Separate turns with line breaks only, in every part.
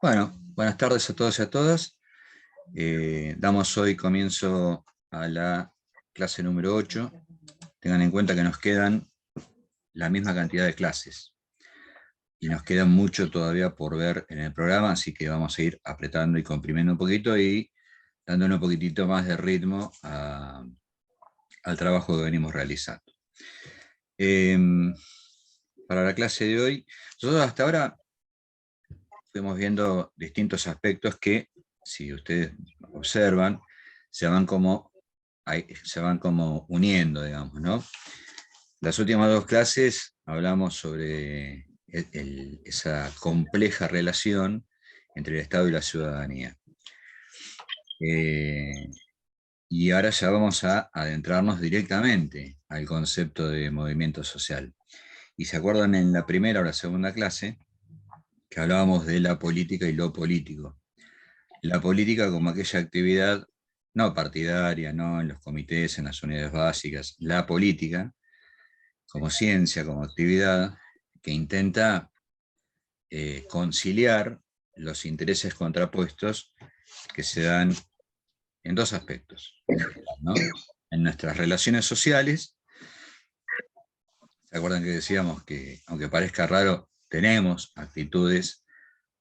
Bueno, buenas tardes a todos y a todas. Damos hoy comienzo a la clase número 8. Tengan en cuenta que nos quedan la misma cantidad de clases. Y nos queda mucho todavía por ver en el programa, así que vamos a ir apretando y comprimiendo un poquito y dándole un poquitito más de ritmo al trabajo que venimos realizando. Para la clase de hoy, nosotros hasta ahora fuimos viendo distintos aspectos que, si ustedes observan, se van como uniendo, digamos, ¿no? Las últimas dos clases hablamos sobre esa compleja relación entre el Estado y la ciudadanía. Y ahora ya vamos a adentrarnos directamente al concepto de movimiento social. Y se acuerdan en la primera o la segunda clase que hablábamos de la política y lo político. La política como aquella actividad no partidaria, no en los comités, en las unidades básicas, la política como ciencia, como actividad que intenta conciliar los intereses contrapuestos que se dan en dos aspectos, ¿no? En nuestras relaciones sociales. ¿Se acuerdan que decíamos que, aunque parezca raro, tenemos actitudes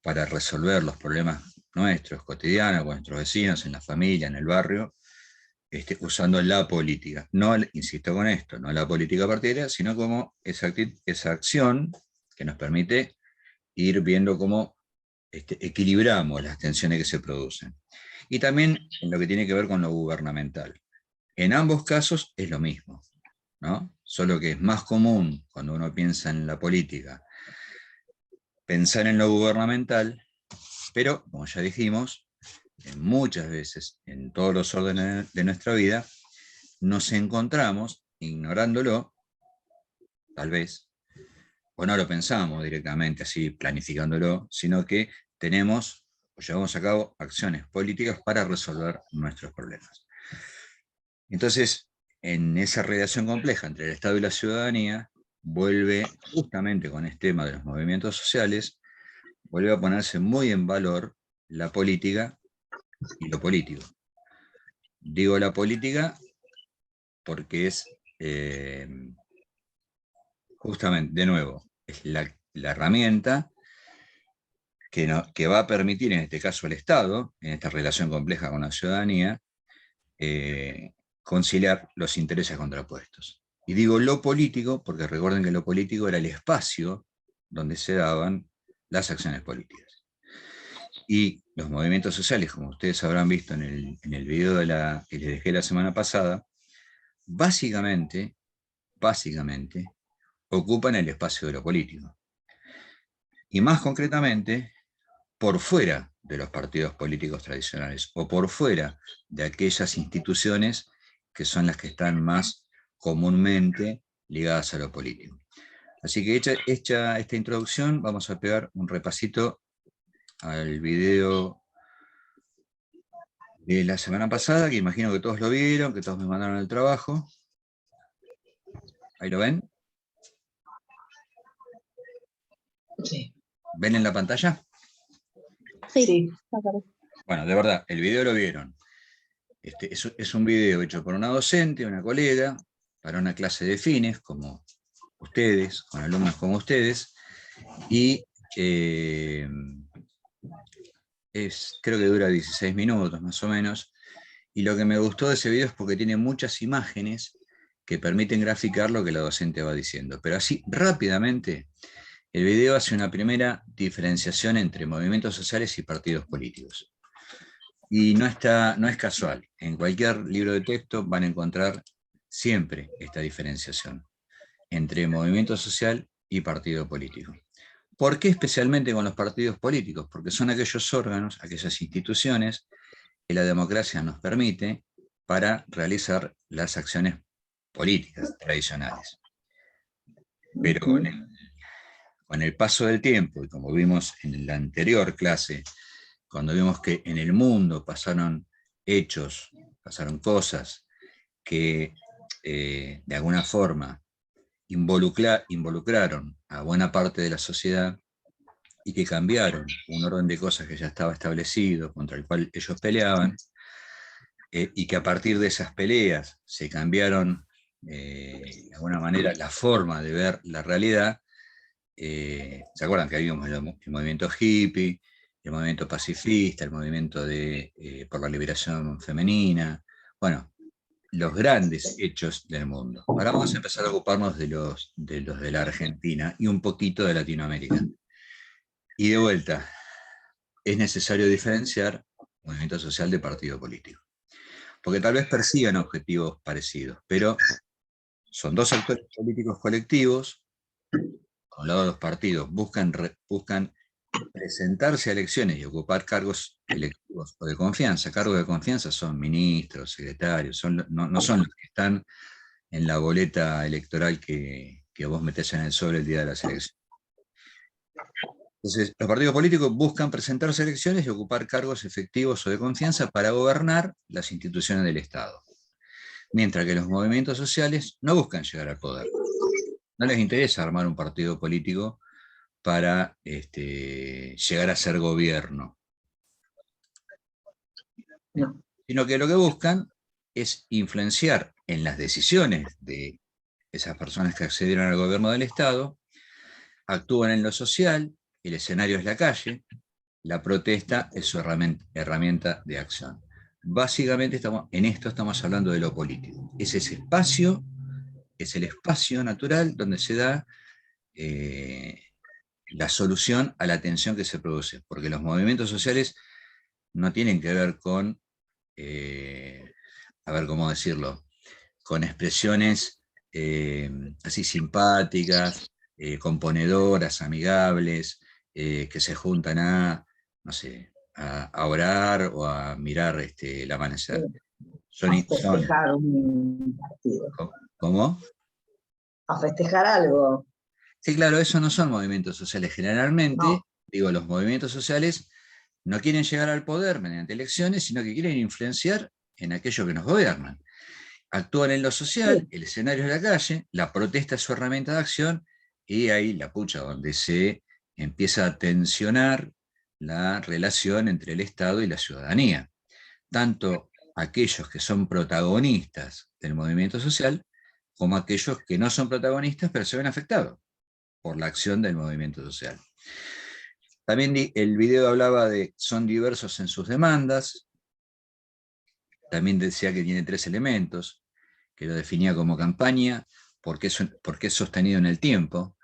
para resolver los problemas nuestros, cotidianos, con nuestros vecinos, en la familia, en el barrio, usando la política? No, insisto con esto, no la política partidaria, sino como esa acción que nos permite ir viendo cómo equilibramos las tensiones que se producen. Y también en lo que tiene que ver con lo gubernamental. En ambos casos es lo mismo, ¿no? Solo que es más común, cuando uno piensa en la política, pensar en lo gubernamental, pero, como ya dijimos, muchas veces, en todos los órdenes de nuestra vida, nos encontramos ignorándolo, tal vez, o no lo pensamos directamente así, planificándolo, sino que tenemos o llevamos a cabo acciones políticas para resolver nuestros problemas. Entonces, en esa relación compleja entre el Estado y la ciudadanía, vuelve, justamente con este tema de los movimientos sociales, vuelve a ponerse muy en valor la política y lo político. Digo la política porque es, justamente, de nuevo, es la herramienta que va a permitir, en este caso al Estado, en esta relación compleja con la ciudadanía, conciliar los intereses contrapuestos. Y digo lo político porque recuerden que lo político era el espacio donde se daban las acciones políticas. Y los movimientos sociales, como ustedes habrán visto en el video que les dejé la semana pasada, básicamente ocupan el espacio de lo político. Y más concretamente, por fuera de los partidos políticos tradicionales o por fuera de aquellas instituciones que son las que están más comúnmente ligadas a lo político. Así que hecha esta introducción, vamos a pegar un repasito al video de la semana pasada, que imagino que todos lo vieron, que todos me mandaron el trabajo. ¿Ahí lo ven?
Sí.
¿Ven en la pantalla?
Sí.
Bueno, de verdad, el video lo vieron. Es un video hecho por una docente, una colega, para una clase de fines, como ustedes, con alumnos como ustedes, y creo que dura 16 minutos más o menos, y lo que me gustó de ese video es porque tiene muchas imágenes que permiten graficar lo que la docente va diciendo. Pero así, rápidamente, el video hace una primera diferenciación entre movimientos sociales y partidos políticos. Y no es casual. En cualquier libro de texto van a encontrar siempre esta diferenciación entre movimiento social y partido político. ¿Por qué especialmente con los partidos políticos? Porque son aquellos órganos, aquellas instituciones que la democracia nos permite para realizar las acciones políticas tradicionales. Pero con el paso del tiempo, y como vimos en la anterior clase, cuando vimos que en el mundo pasaron hechos, pasaron cosas que de alguna forma involucraron a buena parte de la sociedad, y que cambiaron un orden de cosas que ya estaba establecido, contra el cual ellos peleaban, y que a partir de esas peleas se cambiaron, de alguna manera, la forma de ver la realidad. ¿Se acuerdan que había el movimiento hippie, el movimiento pacifista, el movimiento por la liberación femenina? Bueno, los grandes hechos del mundo. Ahora vamos a empezar a ocuparnos de los de la Argentina y un poquito de Latinoamérica. Y de vuelta, es necesario diferenciar movimiento social de partido político, porque tal vez persigan objetivos parecidos, pero son dos actores políticos colectivos. Por un lado, los partidos buscan presentarse a elecciones y ocupar cargos electivos o de confianza. Cargos de confianza son ministros, secretarios, no son los que están en la boleta electoral que vos metés en el sobre el día de las elecciones. Entonces, los partidos políticos buscan presentarse a elecciones y ocupar cargos efectivos o de confianza para gobernar las instituciones del Estado. Mientras que los movimientos sociales no buscan llegar al poder. No les interesa armar un partido político para llegar a ser gobierno.
No.
Sino que lo que buscan es influenciar en las decisiones de esas personas que accedieron al gobierno del Estado, actúan en lo social, el escenario es la calle, la protesta es su herramienta de acción. Básicamente en esto estamos hablando de lo político. Es ese espacio, es el espacio natural donde se da la solución a la tensión que se produce, porque los movimientos sociales no tienen que ver con, a ver cómo decirlo, con expresiones así simpáticas, componedoras, amigables, que se juntan no sé, a orar o a mirar el amanecer.
A festejar un partido.
¿Cómo?
A festejar algo.
Sí, claro, eso no son movimientos sociales. Generalmente,
No.
digo, los movimientos sociales no quieren llegar al poder mediante elecciones, sino que quieren influenciar en aquello que nos gobiernan. Actúan en lo social, el escenario es la calle, la protesta es su herramienta de acción, y ahí la pucha, donde se empieza a tensionar la relación entre el Estado y la ciudadanía. Tanto aquellos que son protagonistas del movimiento social, como aquellos que no son protagonistas, pero se ven afectados por la acción del movimiento social. También el video hablaba de son diversos en sus demandas. También decía que tiene 3 elementos, que lo definía como campaña, porque es sostenido en el tiempo.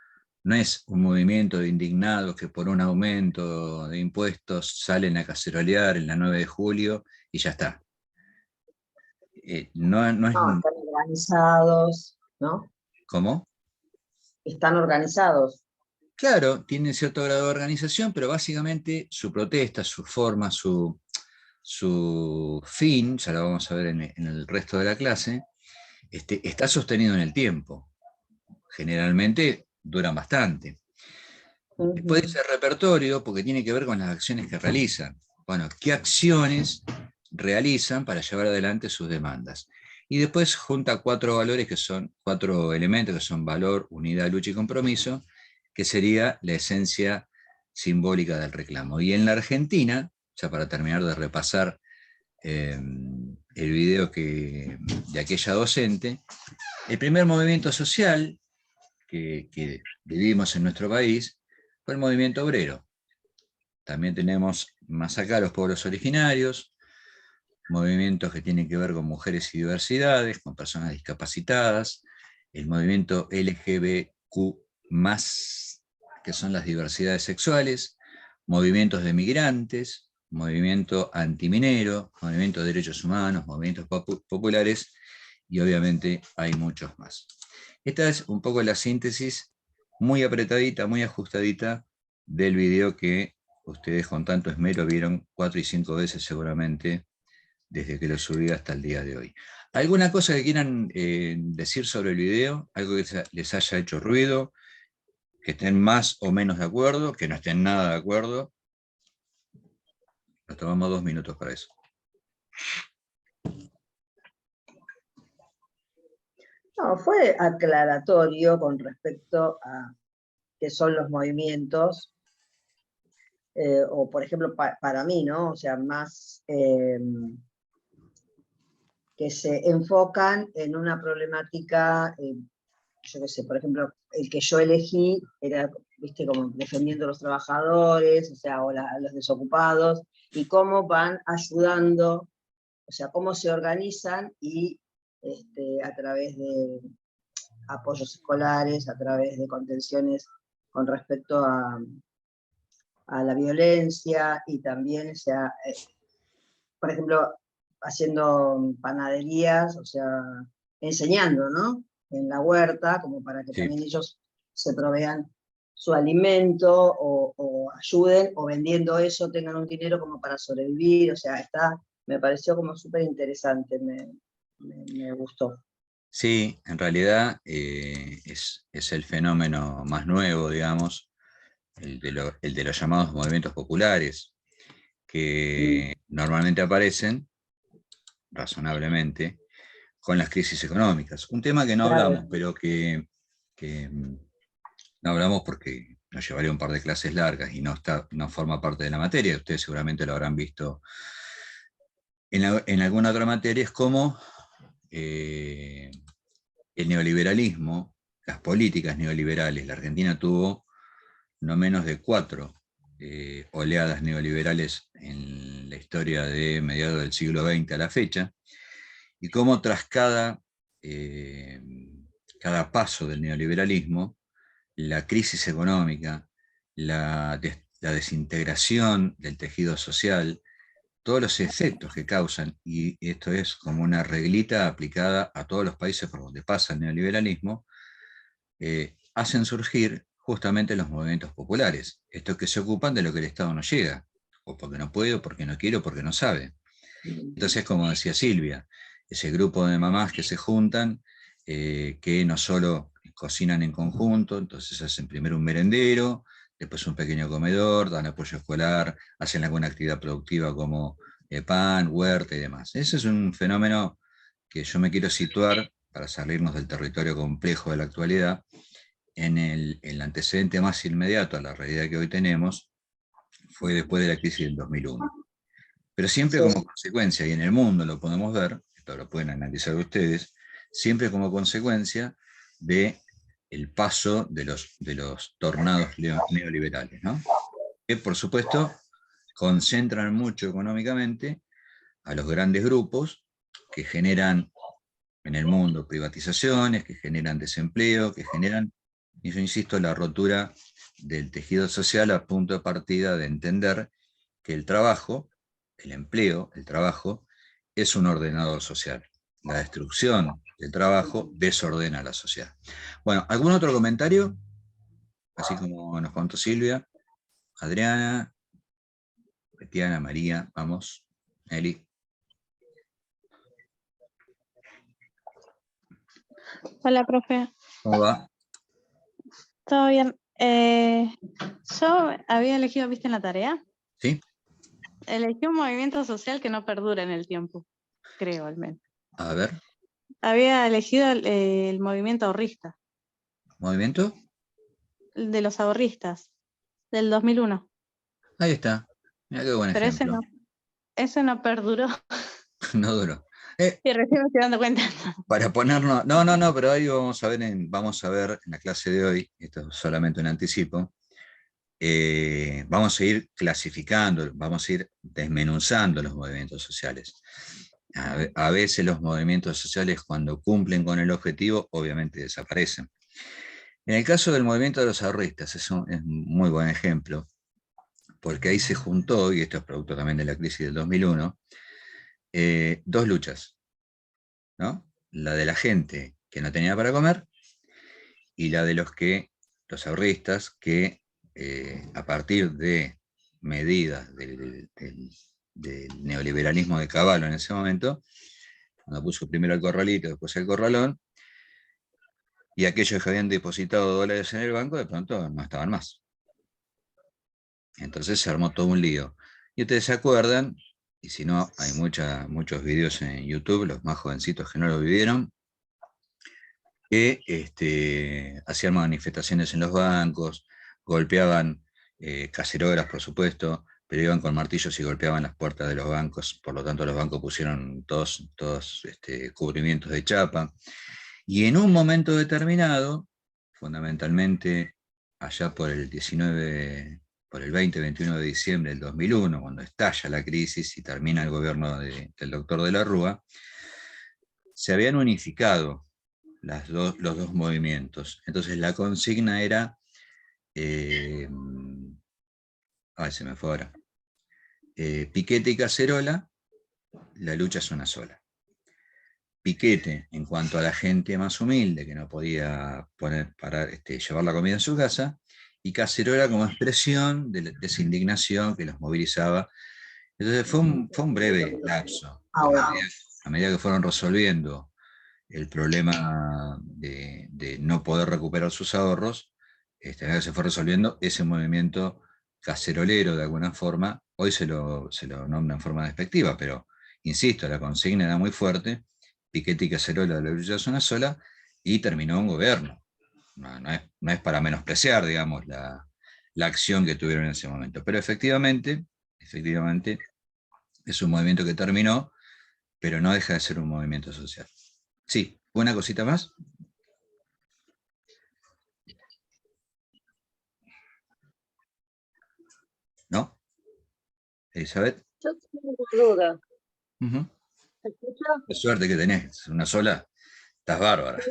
No es un movimiento de indignados que por un aumento de impuestos salen a cacerolear en la 9 de julio y ya está. No es...
están organizados, ¿no?
¿Cómo?
Están organizados.
Claro, tiene cierto grado de organización, pero básicamente su protesta, su forma, su fin, ya lo vamos a ver en el resto de la clase, está sostenido en el tiempo. Generalmente duran bastante. Después dice repertorio, porque tiene que ver con las acciones que realizan. Bueno, ¿qué acciones realizan para llevar adelante sus demandas? Y después junta 4 valores que son 4 elementos que son valor, unidad, lucha y compromiso, que sería la esencia simbólica del reclamo. Y en la Argentina, ya para terminar de repasar el video de aquella docente, el primer movimiento social que vivimos en nuestro país fue el movimiento obrero. También tenemos más acá los pueblos originarios, movimientos que tienen que ver con mujeres y diversidades, con personas discapacitadas, el movimiento LGBTQ+, que son las diversidades sexuales, movimientos de migrantes, movimiento antiminero, movimiento de derechos humanos, movimientos populares, y obviamente hay muchos más. Esta es un poco la síntesis muy apretadita, muy ajustadita del video que ustedes con tanto esmero vieron 4 y 5 veces seguramente desde que lo subí hasta el día de hoy. ¿Alguna cosa que quieran decir sobre el video? ¿Algo que les haya hecho ruido? ¿Que estén más o menos de acuerdo? ¿Que no estén nada de acuerdo? Nos tomamos 2 minutos para eso.
No, fue aclaratorio con respecto a qué son los movimientos o por ejemplo para mí, ¿no? O sea, más que se enfocan en una problemática, yo qué sé, por ejemplo, el que yo elegí era, viste, como defendiendo a los trabajadores, o sea, los desocupados, y cómo van ayudando, o sea, cómo se organizan y a través de apoyos escolares, a través de contenciones con respecto a la violencia y también, o sea, por ejemplo, haciendo panaderías, o sea, enseñando, ¿no? En la huerta, como para que
Sí.
también ellos se provean su alimento o ayuden, o vendiendo eso tengan un dinero como para sobrevivir, o sea, me pareció como súper interesante, me gustó.
Sí, en realidad es el fenómeno más nuevo, digamos, el de los llamados movimientos populares,
Mm,
que normalmente aparecen, razonablemente, con las crisis económicas. Un tema que no
claro,
hablamos, pero que no hablamos porque nos llevaría un par de clases largas y no forma parte de la materia. Ustedes seguramente lo habrán visto en alguna otra materia, es como eh, el neoliberalismo, las políticas neoliberales. La Argentina tuvo no menos de 4 oleadas neoliberales en la historia de mediados del siglo XX a la fecha, y cómo tras eh, cada paso del neoliberalismo, la crisis económica, la desintegración del tejido social, todos los efectos que causan, y esto es como una reglita aplicada a todos los países por donde pasa el neoliberalismo, hacen surgir justamente los movimientos populares, estos que se ocupan de lo que el Estado no llega, o porque no puede, o porque no quiere, o porque no sabe.
mm,
Entonces, como decía Silvia, ese grupo de mamás que se juntan, que no solo cocinan en conjunto, entonces hacen primero un merendero, después un pequeño comedor, dan apoyo escolar, hacen alguna actividad productiva como pan, huerta y demás. Ese es un fenómeno que yo me quiero situar para salirnos del territorio complejo de la actualidad, en el antecedente más inmediato a la realidad que hoy tenemos, fue después de la crisis del 2001. Pero siempre
sí,
como consecuencia, y en el mundo lo podemos ver, esto lo pueden analizar ustedes, siempre como consecuencia de el paso de los tornados neoliberales, ¿no? Que por supuesto concentran mucho económicamente a los grandes grupos que generan en el mundo privatizaciones, que generan desempleo, que generan, y yo insisto, la rotura del tejido social a punto de partida de entender que el trabajo, el empleo, el trabajo, es un ordenador social. La destrucción del trabajo desordena la sociedad. Bueno, ¿algún otro comentario? Así como nos contó Silvia, Adriana, Betiana, María, vamos, Eli,
Hola, profe.
¿cómo va?
¿Todo bien? Yo había elegido, ¿viste en la tarea?
¿Sí?
Elegí un movimiento social que no perdura en el tiempo, creo al menos.
A ver,
Había elegido el movimiento ahorrista,
¿movimiento?
el de los ahorristas, del 2001.
Ahí está. Mira qué buen
Pero
ejemplo.
ese no perduró
No duró.
y recién me estoy dando cuenta.
Para ponernos, no, pero ahí vamos a ver en la clase de hoy, esto es solamente un anticipo, vamos a ir clasificando, vamos a ir desmenuzando los movimientos sociales. A veces los movimientos sociales, cuando cumplen con el objetivo, obviamente desaparecen. En el caso del movimiento de los ahorristas, es un muy buen ejemplo, porque ahí se juntó, y esto es producto también de la crisis del 2001, dos luchas, ¿no? La de la gente que no tenía para comer y la de los ahorristas, que a partir de medidas del neoliberalismo de Caballo en ese momento, cuando puso primero el corralito, después el corralón, y aquellos que habían depositado dólares en el banco, de pronto no estaban más. Entonces se armó todo un lío. Y ustedes se acuerdan, y si no, hay muchos videos en YouTube, los más jovencitos que no lo vivieron, que hacían manifestaciones en los bancos, golpeaban cacerolas, por supuesto, pero iban con martillos y golpeaban las puertas de los bancos, por lo tanto los bancos pusieron todos cubrimientos de chapa. Y en un momento determinado, fundamentalmente allá por el 20-21 de diciembre del 2001, cuando estalla la crisis y termina el gobierno del doctor de la Rúa, se habían unificado los dos movimientos. Entonces la consigna era, se me fue ahora, piquete y cacerola, la lucha es una sola. Piquete en cuanto a la gente más humilde que no podía llevar la comida en su casa, y cacerola como expresión de esa indignación que los movilizaba. Entonces fue un breve lapso. A medida que fueron resolviendo el problema de no poder recuperar sus ahorros, a medida que se fue resolviendo ese movimiento cacerolero de alguna forma, hoy se lo nombra en forma despectiva, pero insisto, la consigna era muy fuerte, piquete y cacerola de la lucha es una sola, y terminó un gobierno. No es para menospreciar, digamos, la acción que tuvieron en ese momento, pero efectivamente es un movimiento que terminó, pero no deja de ser un movimiento social. Sí, ¿una cosita más? ¿No? Elizabeth.
Yo tengo una duda.
¿Se escucha? Qué suerte que tenés, una sola, estás bárbara.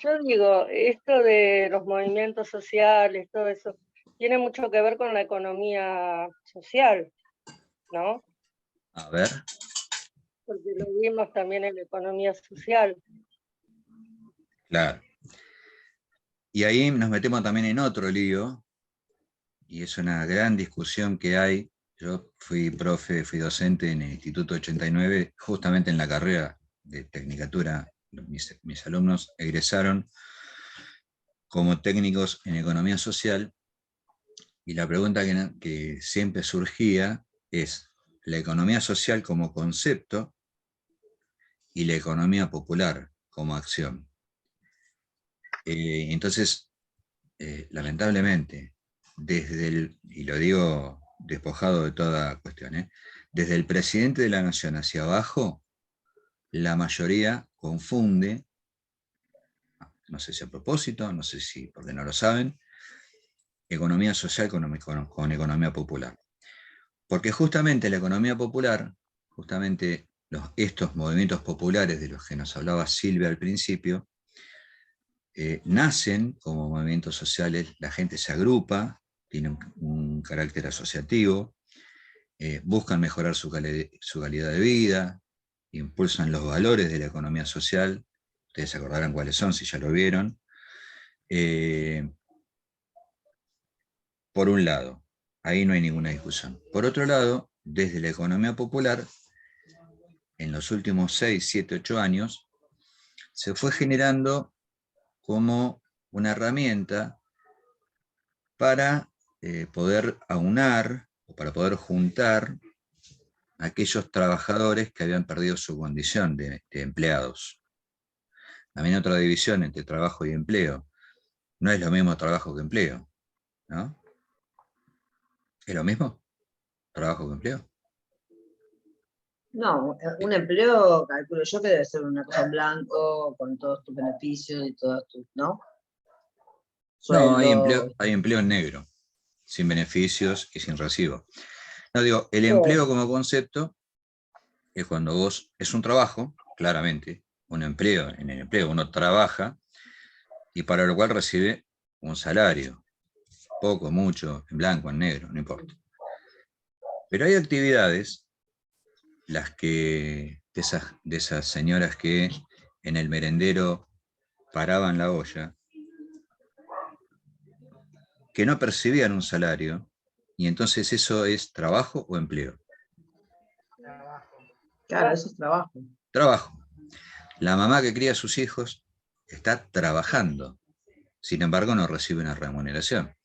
Yo digo, esto de los movimientos sociales, todo eso, tiene mucho que ver con la economía social, ¿no?
A ver.
Porque lo vimos también en la economía social.
Claro. Y ahí nos metemos también en otro lío, y es una gran discusión que hay. Yo fui docente en el Instituto 89, justamente en la carrera de Tecnicatura. Mis alumnos egresaron como técnicos en economía social, y la pregunta que siempre surgía es la economía social como concepto y la economía popular como acción. Entonces, lamentablemente, y lo digo despojado de toda cuestión, desde el presidente de la Nación hacia abajo, la mayoría confunde, no sé si a propósito, no sé si porque no lo saben, economía social con economía popular. Porque justamente la economía popular, justamente estos movimientos populares de los que nos hablaba Silvia al principio, nacen como movimientos sociales, la gente se agrupa, tiene un carácter asociativo, buscan mejorar su calidad de vida, impulsan los valores de la economía social, ustedes se acordarán cuáles son si ya lo vieron. Por un lado, ahí no hay ninguna discusión. Por otro lado, desde la economía popular, en los últimos 6, 7, 8 años, se fue generando como una herramienta para poder aunar o para poder juntar a aquellos trabajadores que habían perdido su condición de empleados. También otra división entre trabajo y empleo. No es lo mismo trabajo que empleo, ¿no? ¿Es lo mismo? ¿Trabajo que empleo?
No, un empleo, calculo yo que debe ser una cosa en blanco, con todos tus beneficios y todos tus, ¿no?
No,
Sueldo.
hay empleo en negro, sin beneficios y sin recibo. No, digo, el empleo como concepto es cuando es un trabajo, claramente, un empleo, en el empleo uno trabaja y para lo cual recibe un salario, poco, mucho, en blanco, en negro, no importa. Pero hay actividades, de esas señoras que en el merendero paraban la olla, que no percibían un salario, y entonces eso es trabajo o empleo.
Claro, eso es trabajo.
Trabajo. La mamá que cría a sus hijos está trabajando, sin embargo no recibe una remuneración.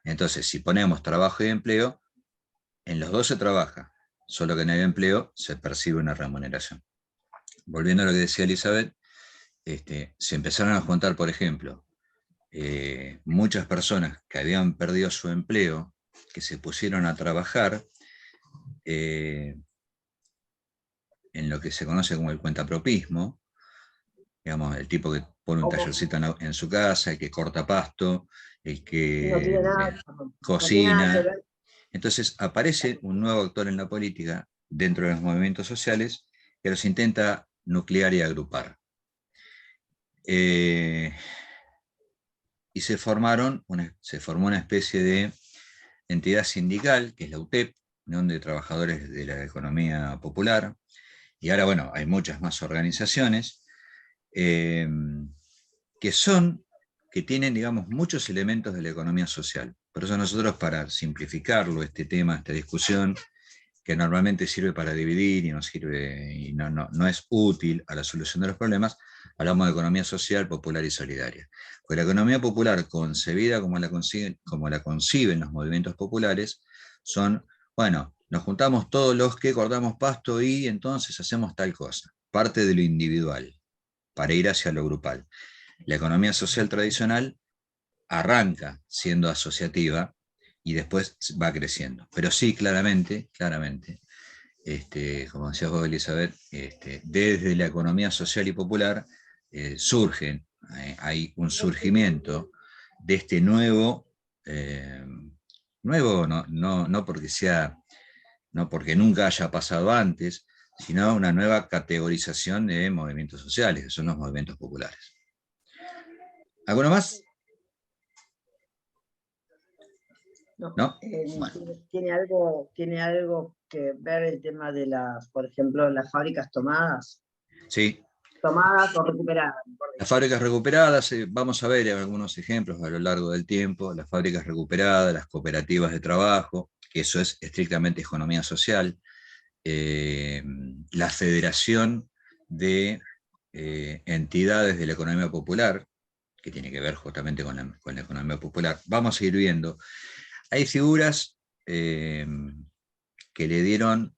Entonces, si ponemos trabajo y empleo, en los dos se trabaja, solo que en el empleo se percibe una remuneración. Volviendo a lo que decía Elizabeth, se empezaron a juntar, por ejemplo, muchas personas que habían perdido su empleo, que se pusieron a trabajar en lo que se conoce como el cuentapropismo, digamos, el tipo que pone un tallercito en su casa, el que corta pasto, el
No
que
tiene nada, no tiene nada que
cocina.
ver.
Entonces aparece un nuevo actor en la política, dentro de los movimientos sociales, que los intenta nuclear y agrupar. Y se formó una especie de entidad sindical, que es la UTEP, Unión de Trabajadores de la Economía Popular, y ahora, bueno, hay muchas más organizaciones, que tienen, digamos, muchos elementos de la economía social. Por eso nosotros, para simplificarlo, este tema, esta discusión, que normalmente sirve para dividir y no sirve y no es útil a la solución de los problemas, hablamos de economía social, popular y solidaria. Porque la economía popular, concebida como la conciben los movimientos populares, son, bueno, nos juntamos todos los que cortamos pasto y entonces hacemos tal cosa, parte de lo individual, para ir hacia lo grupal. La economía social tradicional arranca siendo asociativa y después va creciendo. Pero sí, claramente, como decías vos, Elizabeth, desde la economía social y popular surgen, hay un surgimiento de este nuevo, no porque no porque nunca haya pasado antes, sino una nueva categorización de movimientos sociales, que son los movimientos populares. ¿Alguno más?
No.
¿No?
Bueno. ¿Tiene algo que ver el tema de las, por ejemplo, las fábricas tomadas?
Sí.
Tomadas o recuperadas.
Las fábricas recuperadas, vamos a ver algunos ejemplos a lo largo del tiempo, las fábricas recuperadas, las cooperativas de trabajo, que eso es estrictamente economía social, la federación de entidades de la economía popular, que tiene que ver justamente con la economía popular. Vamos a ir viendo. Hay figuras que le dieron,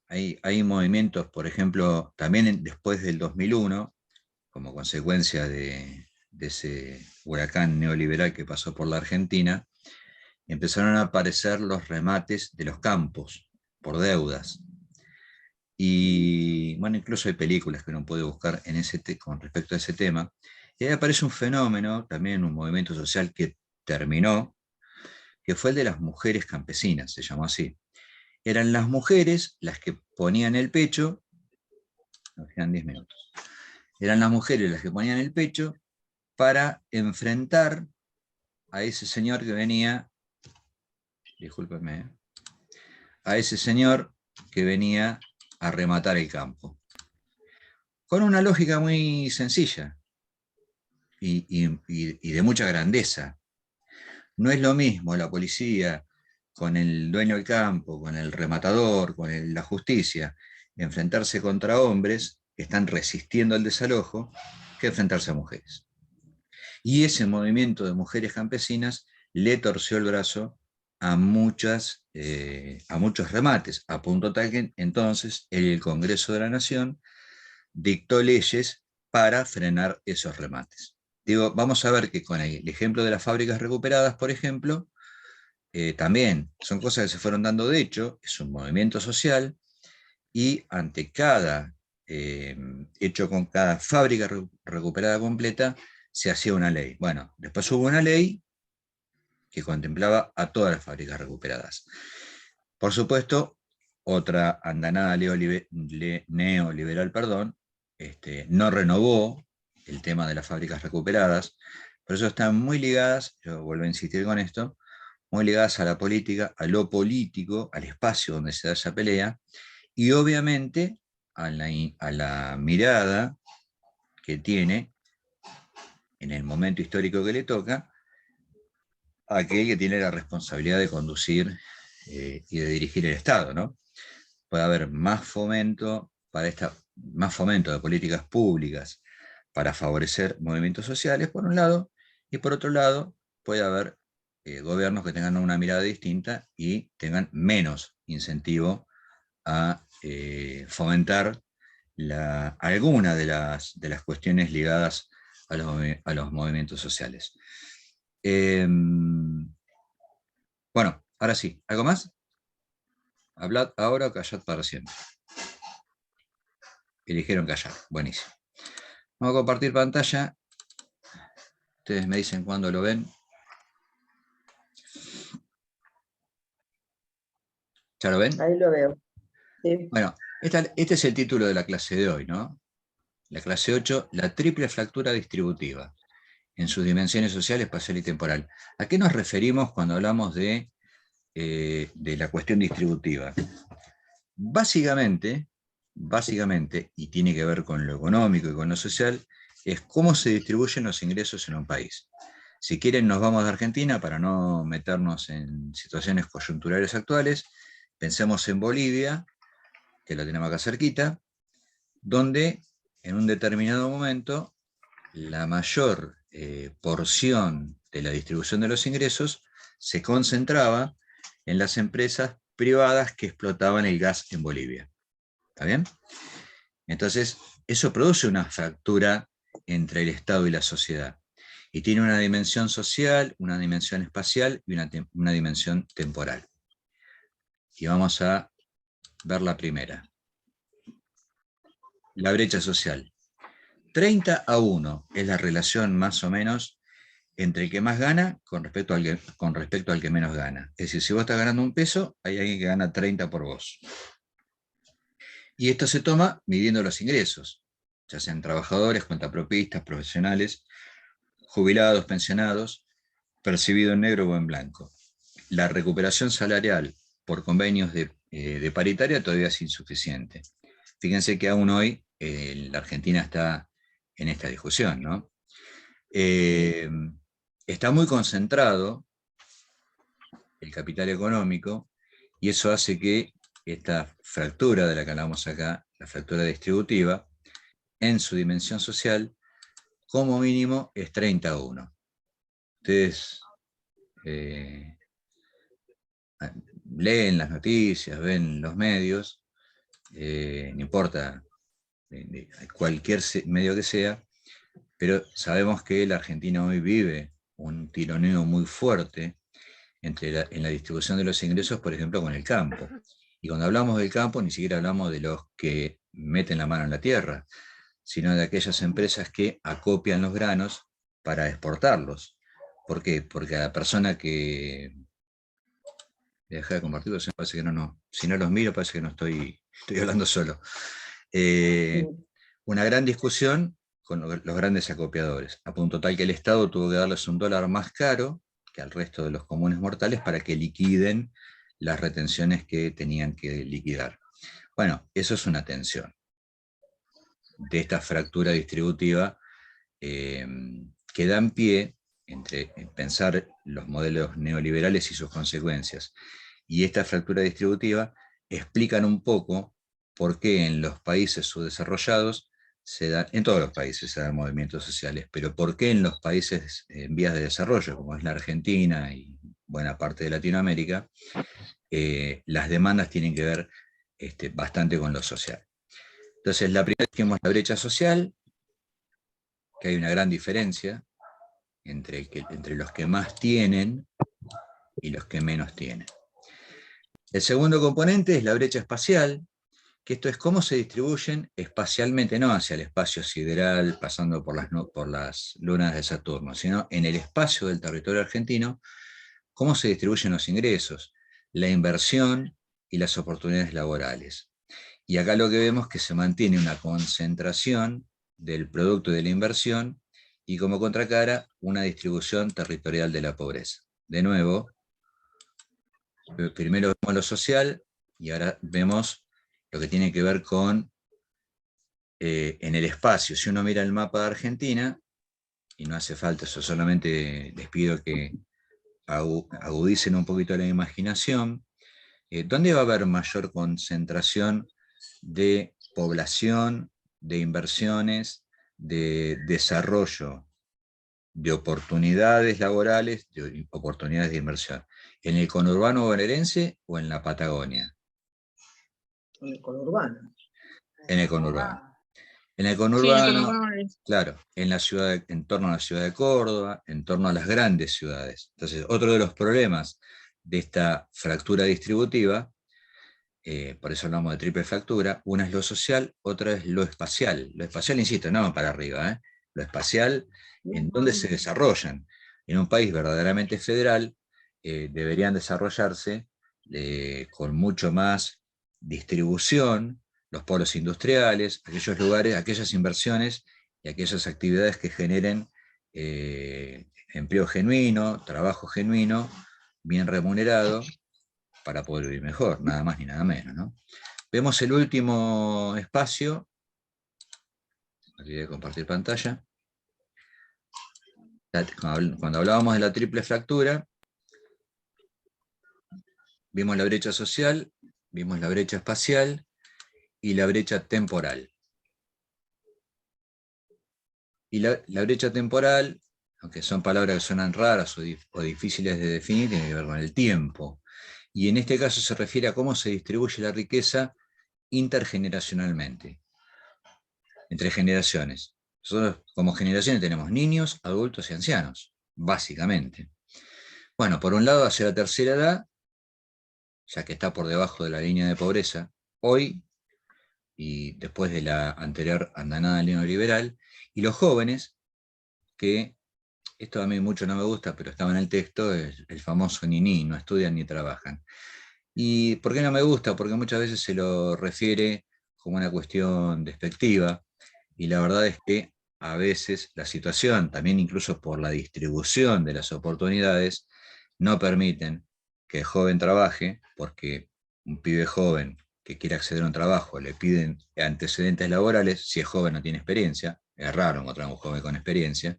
hay movimientos, por ejemplo, también después del 2001, como consecuencia de ese huracán neoliberal que pasó por la Argentina, empezaron a aparecer los remates de los campos por deudas. Y bueno, incluso hay películas que uno puede buscar con respecto a ese tema. Y ahí aparece un fenómeno, también un movimiento social que terminó, que fue el de las mujeres campesinas, se llamó así. Eran las mujeres las que ponían el pecho, nos quedan 10 minutos, eran las mujeres las que ponían el pecho para enfrentar a ese señor que venía, discúlpenme, a ese señor que venía a rematar el campo. Con una lógica muy sencilla y de mucha grandeza. No es lo mismo la policía con el dueño del campo, con el rematador, con la justicia, enfrentarse contra hombres que están resistiendo al desalojo, que enfrentarse a mujeres. Y ese movimiento de mujeres campesinas le torció el brazo a muchos remates, a punto tal que entonces el Congreso de la Nación dictó leyes para frenar esos remates. Digo, vamos a ver que con el ejemplo de las fábricas recuperadas, por ejemplo, también son cosas que se fueron dando de hecho, es un movimiento social, y ante cada hecho con cada fábrica recuperada completa, se hacía una ley. Bueno, después hubo una ley que contemplaba a todas las fábricas recuperadas. Por supuesto, otra andanada neoliberal, no renovó el tema de las fábricas recuperadas, por eso están muy ligadas, yo vuelvo a insistir con esto, muy ligadas a la política, a lo político, al espacio donde se da esa pelea, y obviamente a la mirada que tiene en el momento histórico que le toca aquel que tiene la responsabilidad de conducir y de dirigir el Estado, ¿no? Puede haber más fomento de políticas públicas para favorecer movimientos sociales, por un lado, y por otro lado, puede haber gobiernos que tengan una mirada distinta y tengan menos incentivo a fomentar alguna de las cuestiones ligadas a los movimientos sociales. Bueno, ahora sí, ¿algo más? Hablad ahora o callad para siempre. Eligieron callar, buenísimo. Vamos a compartir pantalla. Ustedes me dicen cuándo lo ven. ¿Ya lo ven?
Ahí lo veo. Sí.
Bueno, este es el título de la clase de hoy, ¿no? La clase 8, la triple fractura distributiva, en sus dimensiones social, espacial y temporal. ¿A qué nos referimos cuando hablamos de la cuestión distributiva? Básicamente, y tiene que ver con lo económico y con lo social, es cómo se distribuyen los ingresos en un país. Si quieren, nos vamos de Argentina para no meternos en situaciones coyunturales actuales. Pensemos en Bolivia, que lo tenemos acá cerquita, donde en un determinado momento la mayor porción de la distribución de los ingresos se concentraba en las empresas privadas que explotaban el gas en Bolivia. ¿Está bien? Entonces, eso produce una fractura entre el Estado y la sociedad. Y tiene una dimensión social, una dimensión espacial y una dimensión temporal. Y vamos a ver la primera. La brecha social. 30-1 es la relación más o menos entre el que más gana con respecto al que menos gana. Es decir, si vos estás ganando un peso, hay alguien que gana 30 por vos. Y esto se toma midiendo los ingresos, ya sean trabajadores, cuentapropistas, profesionales, jubilados, pensionados, percibido en negro o en blanco. La recuperación salarial por convenios de paritaria todavía es insuficiente. Fíjense que aún hoy la Argentina está en esta discusión, ¿no? Está muy concentrado el capital económico y eso hace que esta fractura de la que hablamos acá, la fractura distributiva, en su dimensión social, como mínimo es 30-1. Ustedes leen las noticias, ven los medios, no importa cualquier medio que sea, pero sabemos que la Argentina hoy vive un tironeo muy fuerte en la distribución de los ingresos, por ejemplo, con el campo. Y cuando hablamos del campo, ni siquiera hablamos de los que meten la mano en la tierra, sino de aquellas empresas que acopian los granos para exportarlos. ¿Por qué? Porque a la persona que... Deja de compartirlo, me parece que no. Si no los miro, parece que no estoy hablando solo. Una gran discusión con los grandes acopiadores, a punto tal que el Estado tuvo que darles $1 más caro que al resto de los comunes mortales para que liquiden las retenciones que tenían que liquidar. Bueno, eso es una tensión de esta fractura distributiva que dan pie entre pensar los modelos neoliberales y sus consecuencias. Y esta fractura distributiva explican un poco por qué en los países subdesarrollados en todos los países se dan movimientos sociales, pero por qué en los países en vías de desarrollo, como es la Argentina y buena parte de Latinoamérica, las demandas tienen que ver bastante con lo social. Entonces, la primera dijimos la brecha social, que hay una gran diferencia entre los que más tienen y los que menos tienen. El segundo componente es la brecha espacial, que esto es cómo se distribuyen espacialmente, no hacia el espacio sideral, pasando por las lunas de Saturno, sino en el espacio del territorio argentino, cómo se distribuyen los ingresos, la inversión y las oportunidades laborales. Y acá lo que vemos es que se mantiene una concentración del producto de la inversión y como contracara una distribución territorial de la pobreza. De nuevo, primero vemos lo social y ahora vemos lo que tiene que ver con en el espacio. Si uno mira el mapa de Argentina, y no hace falta eso, solamente les pido que agudicen un poquito la imaginación, ¿dónde va a haber mayor concentración de población, de inversiones, de desarrollo, de oportunidades laborales, de oportunidades de inversión? ¿En el conurbano bonaerense o en la Patagonia?
En el conurbano.
En el conurbano. En el conurbano, claro, en la ciudad, en torno a la ciudad de Córdoba, en torno a las grandes ciudades. Entonces, otro de los problemas de esta fractura distributiva, por eso hablamos de triple fractura, una es lo social, otra es lo espacial. Lo espacial, insisto, no para arriba, lo espacial, en donde se desarrollan. En un país verdaderamente federal, deberían desarrollarse con mucho más distribución, los polos industriales, aquellos lugares, aquellas inversiones y aquellas actividades que generen empleo genuino, trabajo genuino, bien remunerado, para poder vivir mejor, nada más ni nada menos, ¿no? Vemos el último espacio. Olvidé compartir pantalla. Cuando hablábamos de la triple fractura, vimos la brecha social, vimos la brecha espacial y la brecha temporal. Y la brecha temporal, aunque son palabras que suenan raras o difíciles de definir, tiene que ver con el tiempo. Y en este caso se refiere a cómo se distribuye la riqueza intergeneracionalmente, entre generaciones. Nosotros como generaciones tenemos niños, adultos y ancianos, básicamente. Bueno, por un lado, hacia la tercera edad, ya que está por debajo de la línea de pobreza, hoy, y después de la anterior andanada neoliberal, y los jóvenes, que esto a mí mucho no me gusta, pero estaba en el texto, el famoso niní, no estudian ni trabajan. ¿Y por qué no me gusta? Porque muchas veces se lo refiere como una cuestión despectiva, y la verdad es que a veces la situación, también incluso por la distribución de las oportunidades, no permiten que el joven trabaje, porque un pibe joven que quiere acceder a un trabajo le piden antecedentes laborales, si es joven no tiene experiencia, es raro encontrar un joven con experiencia,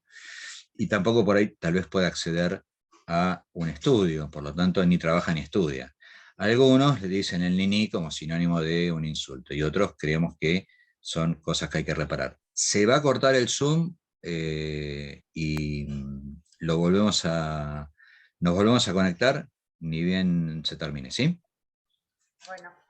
y tampoco por ahí tal vez pueda acceder a un estudio, por lo tanto ni trabaja ni estudia. Algunos le dicen el niní como sinónimo de un insulto, y otros creemos que son cosas que hay que reparar. Se va a cortar el Zoom y nos volvemos a conectar ni bien se termine, ¿sí?
Bueno.